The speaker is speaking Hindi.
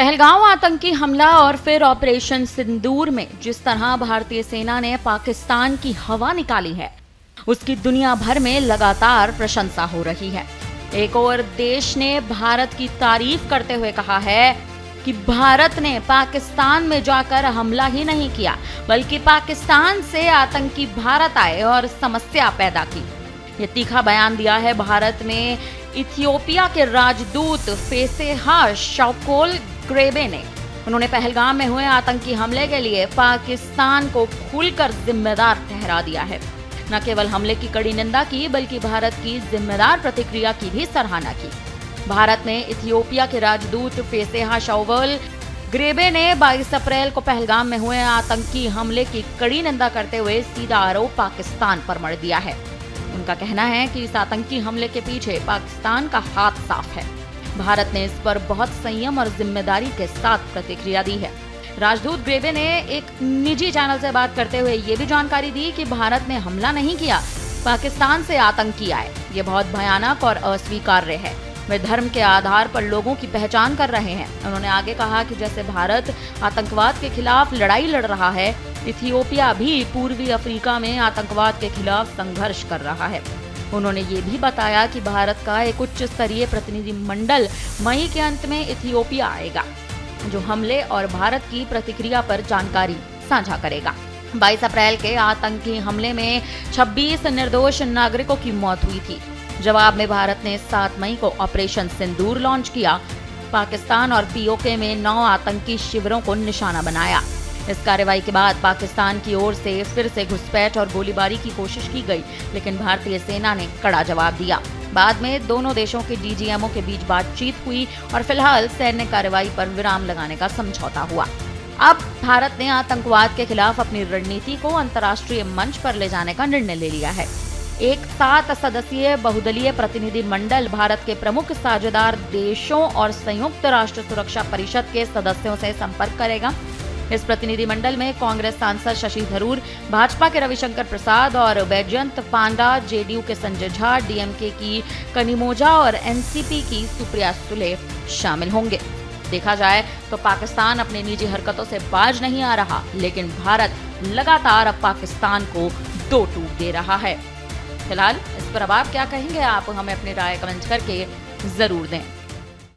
पहलगाम आतंकी हमला और फिर ऑपरेशन सिंदूर में जिस तरह भारतीय सेना ने पाकिस्तान की हवा निकाली है, उसकी दुनिया भर में लगातार प्रशंसा हो रही है। एक और देश ने भारत की तारीफ करते हुए कहा है कि भारत ने पाकिस्तान में जाकर हमला ही नहीं किया, बल्कि पाकिस्तान से आतंकी भारत आए और समस्या पैदा की। ये तीखा बयान दिया है भारत में इथियोपिया के राजदूत फेसेहा शाकोल ग्रेबे ने। उन्होंने पहलगाम में हुए आतंकी हमले के लिए पाकिस्तान को खुलकर जिम्मेदार ठहरा दिया है। न केवल हमले की कड़ी निंदा की, बल्कि भारत की जिम्मेदार प्रतिक्रिया की भी सराहना की। भारत में इथियोपिया के राजदूत फेसेहा शाकोल ग्रेबे ने 22 अप्रैल को पहलगाम में हुए आतंकी हमले की कड़ी निंदा करते हुए सीधा आरोप पाकिस्तान पर मढ़ दिया है। उनका कहना है कि इस आतंकी हमले के पीछे पाकिस्तान का हाथ साफ है। भारत ने इस पर बहुत संयम और जिम्मेदारी के साथ प्रतिक्रिया दी है। राजदूत ग्रेबे ने एक निजी चैनल से बात करते हुए ये भी जानकारी दी कि भारत ने हमला नहीं किया, पाकिस्तान से आतंकी आए। ये बहुत भयानक और अस्वीकार्य है। वे धर्म के आधार पर लोगों की पहचान कर रहे हैं। उन्होंने आगे कहा कि जैसे भारत आतंकवाद के खिलाफ लड़ाई लड़ रहा है, इथियोपिया भी पूर्वी अफ्रीका में आतंकवाद के खिलाफ संघर्ष कर रहा है। उन्होंने ये भी बताया कि भारत का एक उच्च स्तरीय प्रतिनिधि मंडल मई के अंत में इथियोपिया आएगा, जो हमले और भारत की प्रतिक्रिया पर जानकारी साझा करेगा। 22 अप्रैल के आतंकी हमले में 26 निर्दोष नागरिकों की मौत हुई थी। जवाब में भारत ने 7 मई को ऑपरेशन सिंदूर लॉन्च किया। पाकिस्तान और पीओके में 9 आतंकी शिविरों को निशाना बनाया। इस कार्रवाई के बाद पाकिस्तान की ओर से फिर से घुसपैठ और गोलीबारी की कोशिश की गई, लेकिन भारतीय सेना ने कड़ा जवाब दिया। बाद में दोनों देशों के डीजीएमओ के बीच बातचीत हुई और फिलहाल सैन्य कार्रवाई पर विराम लगाने का समझौता हुआ। अब भारत ने आतंकवाद के खिलाफ अपनी रणनीति को अंतर्राष्ट्रीय मंच पर ले जाने का निर्णय ले लिया है। एक 7 सदस्यीय बहुदलीय प्रतिनिधि मंडल भारत के प्रमुख साझेदार देशों और संयुक्त राष्ट्र सुरक्षा परिषद के सदस्यों से संपर्क करेगा। इस प्रतिनिधि मंडल में कांग्रेस सांसद शशि थरूर, भाजपा के रविशंकर प्रसाद और बैजयंत पांडा, जेडीयू के संजय झा, डीएमके की कनिमोझा और एनसीपी की सुप्रिया सुले शामिल होंगे। देखा जाए तो पाकिस्तान अपनी निजी हरकतों से बाज नहीं आ रहा, लेकिन भारत लगातार अब पाकिस्तान को दो टूक दे रहा है। फिलहाल इस पर अब आप क्या कहेंगे? आप हमें अपनी राय कमेंट करके जरूर दें।